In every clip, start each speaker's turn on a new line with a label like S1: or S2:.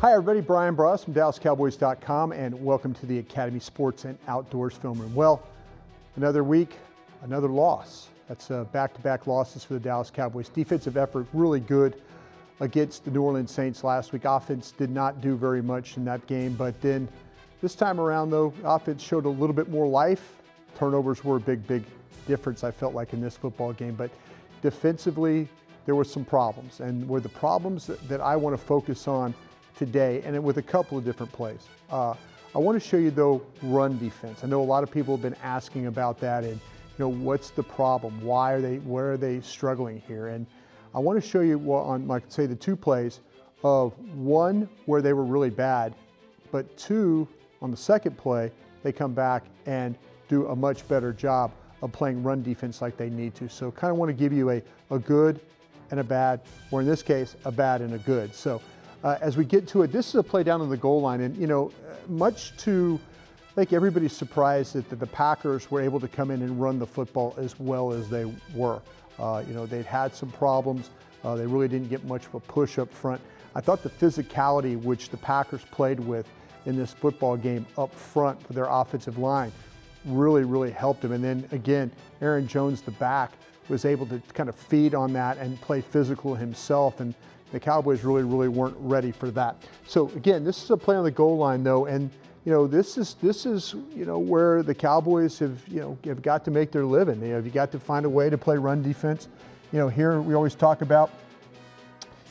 S1: Hi everybody, Bryan Broaddus from DallasCowboys.com, and welcome to the Academy Sports and Outdoors Film Room. Well, another week, another loss. That's back-to-back losses for the Dallas Cowboys. Defensive effort really good against the New Orleans Saints last week. Offense did not do very much in that game, but then this time around though, offense showed a little bit more life. Turnovers were a big difference, I felt like, in this football game, but defensively there were some problems, and were the problems that I want to focus on today, and with a couple of different plays. I want to show you though run defense. I know a lot of people have been asking about that, and what's the problem? Where are they struggling here? And I want to show you on, like, say, the two plays of one where they were really bad, but two, on the second play, they come back and do a much better job of playing run defense like they need to. So kind of want to give you a good and a bad, or in this case, a bad and a good. So as we get to it, this is a play down on the goal line, and much to, I think everybody's surprised that the Packers were able to come in and run the football as well as they were. They'd had some problems. They really didn't get much of a push up front. I thought the physicality which the Packers played with in this football game up front for their offensive line really helped them. And then again, Aaron Jones, the back, was able to kind of feed on that and play physical himself, and the Cowboys really weren't ready for that. So again, this is a play on the goal line though, and this is where the Cowboys have got to make their living. You got to find a way to play run defense. Here we always talk about,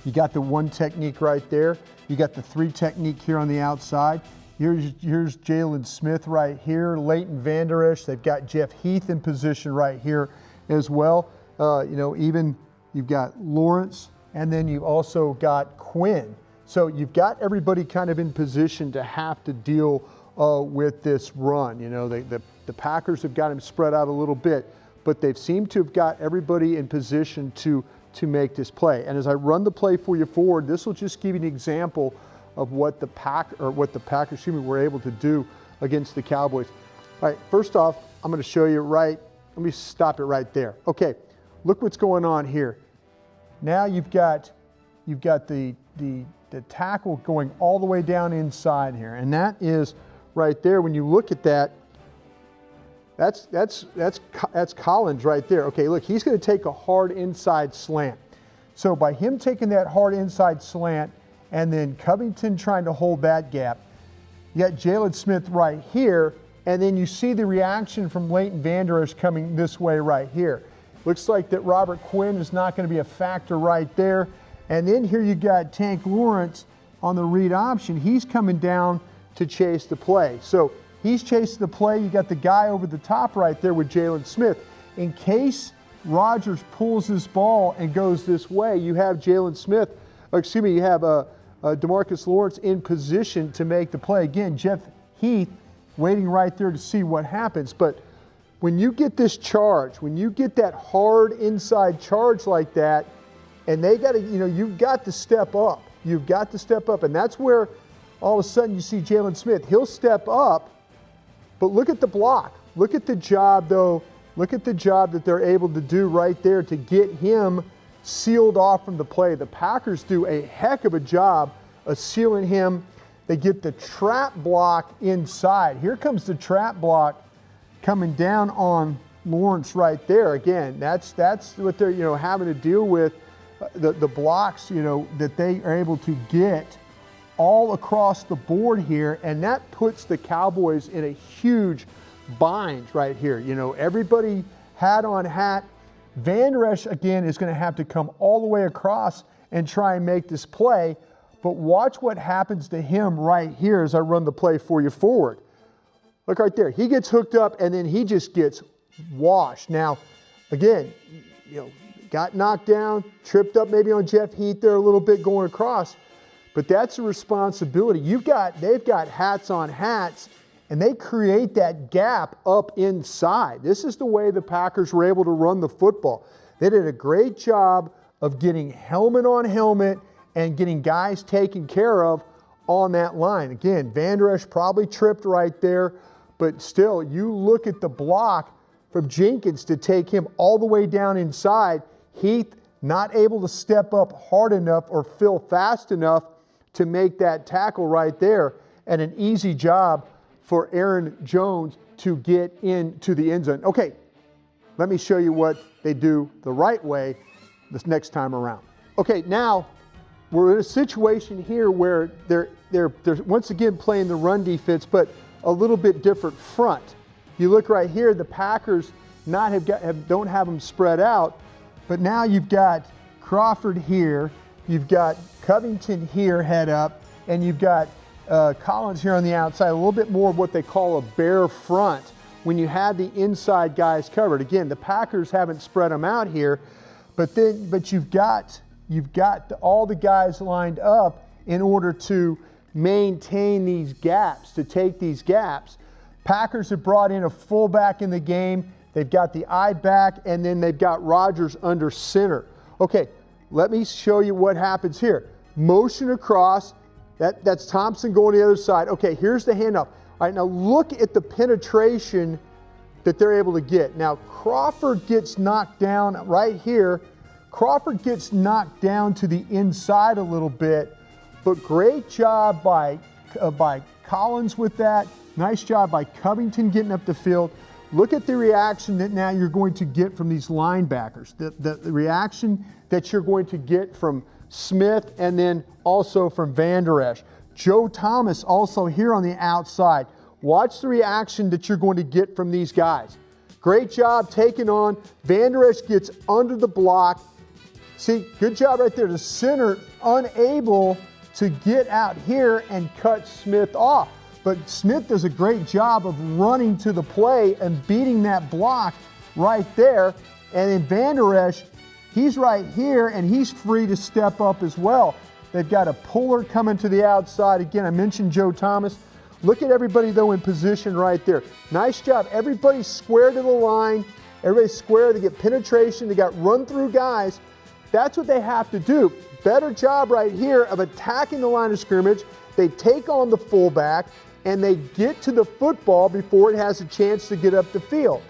S1: you got the one technique right there. You got the three technique here on the outside. Here's Jalen Smith right here, Leighton Vander Esch. They've got Jeff Heath in position right here as well. Even you've got Lawrence, and then you've also got Quinn. So you've got everybody kind of in position to have to deal with this run. The Packers have got him spread out a little bit, but they've seemed to have got everybody in position to make this play. And as I run the play for you forward, this will just give you an example of what the Packers were able to do against the Cowboys. All right, first off, I'm going to show you let me stop it right there. Okay, look what's going on here. Now you've got the tackle going all the way down inside here, and that is right there. When you look at that, that's Collins right there. Okay, look, he's going to take a hard inside slant. So by him taking that hard inside slant and then Covington trying to hold that gap, you got Jalen Smith right here, and then you see the reaction from Leighton Vander Esch coming this way right here. Looks like that Robert Quinn is not going to be a factor right there. And then here you got Tank Lawrence on the read option. He's coming down to chase the play. So he's chasing the play. You got the guy over the top right there with Jalen Smith. In case Rodgers pulls this ball and goes this way, you have you have DeMarcus Lawrence in position to make the play. Again, Jeff Heath waiting right there to see what happens. But when you get this charge, when you get that hard inside charge like that, and they got to, you've got to step up. You've got to step up, and that's where all of a sudden you see Jalen Smith. He'll step up, but look at the block. Look at the job, though. Look at the job that they're able to do right there to get him sealed off from the play. The Packers do a heck of a job of sealing him. They get the trap block inside. Here comes the trap block coming down on Lawrence right there. Again, that's what they're having to deal with. The blocks that they are able to get all across the board here, and that puts the Cowboys in a huge bind right here. Everybody hat on hat. Vander Esch again is going to have to come all the way across and try and make this play. But watch what happens to him right here as I run the play for you forward. Look right there. He gets hooked up, and then he just gets washed. Now, again, got knocked down, tripped up maybe on Jeff Heath there a little bit going across. But that's a responsibility. They've got hats on hats, and they create that gap up inside. This is the way the Packers were able to run the football. They did a great job of getting helmet on helmet and getting guys taken care of on that line. Again, Vander Esch probably tripped right there, but still, you look at the block from Jenkins to take him all the way down inside. Heath not able to step up hard enough or fill fast enough to make that tackle right there, and an easy job for Aaron Jones to get into the end zone. Okay, let me show you what they do the right way this next time around. Okay, now we're in a situation here where they're once again playing the run defense, but a little bit different front. You look right here, the Packers don't have them spread out, but now you've got Crawford here, you've got Covington here head up, and you've got Collins here on the outside, a little bit more of what they call a bare front when you have the inside guys covered. Again, the Packers haven't spread them out here, but you've got all the guys lined up in order to maintain these gaps, to take these gaps. Packers have brought in a fullback in the game. They've got the eye back, and then they've got Rodgers under center. Okay, let me show you what happens here. Motion across. That's Thompson going to the other side. Okay, here's the handoff. All right, now look at the penetration that they're able to get. Now, Crawford gets knocked down right here. Crawford gets knocked down to the inside a little bit, but great job by Collins with that. Nice job by Covington getting up the field. Look at the reaction that now you're going to get from these linebackers. The reaction that you're going to get from Smith and then also from Van Der Esch. Joe Thomas also here on the outside. Watch the reaction that you're going to get from these guys. Great job taking on. Van Der Esch gets under the block. See, good job right there. The center unable to get out here and cut Smith off. But Smith does a great job of running to the play and beating that block right there. And then Van Der Esch, he's right here and he's free to step up as well. They've got a puller coming to the outside. Again, I mentioned Joe Thomas. Look at everybody though in position right there. Nice job. Everybody's square to the line. Everybody's square. They get penetration. They got run through guys. That's what they have to do. Better job right here of attacking the line of scrimmage. They take on the fullback and they get to the football before it has a chance to get up the field.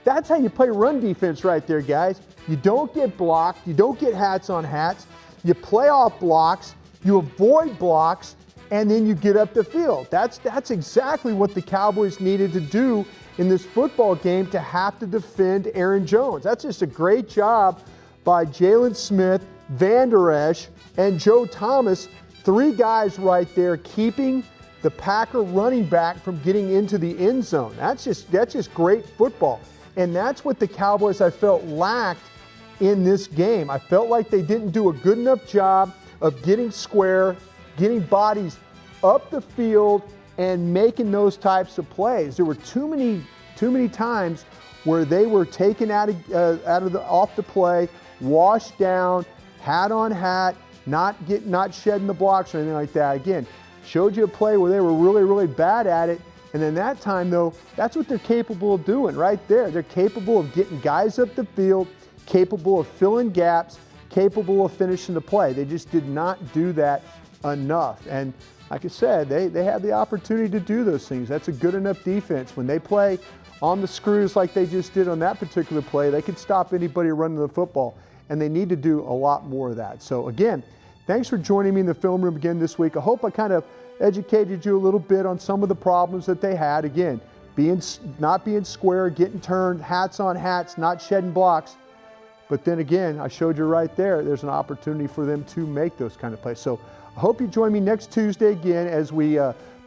S1: That's how you play run defense right there, guys. You don't get blocked. You don't get hats on hats. You play off blocks. You avoid blocks, and then you get up the field. That's exactly what the Cowboys needed to do in this football game to have to defend Aaron Jones. That's just a great job by Jalen Smith, Van Der Esch, and Joe Thomas. Three guys right there keeping the Packer running back from getting into the end zone. That's just great football. And that's what the Cowboys, I felt, lacked in this game. I felt like they didn't do a good enough job of getting square, getting bodies up the field, and making those types of plays. There were too many times where they were taken off the play, washed down, hat on hat, not shedding the blocks or anything like that. Again, showed you a play where they were really, really bad at it. And then that time, though, that's what they're capable of doing right there. They're capable of getting guys up the field, capable of filling gaps, capable of finishing the play. They just did not do that enough. And like I said, they had the opportunity to do those things. That's a good enough defense. When they play on the screws like they just did on that particular play, they could stop anybody running the football. And they need to do a lot more of that. So again, thanks for joining me in the film room again this week. I hope I kind of educated you a little bit on some of the problems that they had. Again, not being square, getting turned, hats on hats, not shedding blocks. But then again, I showed you right there, there's an opportunity for them to make those kind of plays. So I hope you join me next Tuesday again as we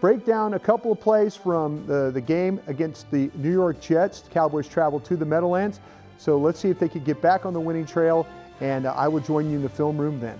S1: break down a couple of plays from the game against the New York Jets. The Cowboys travel to the Meadowlands. So let's see if they can get back on the winning trail, and I will join you in the film room then.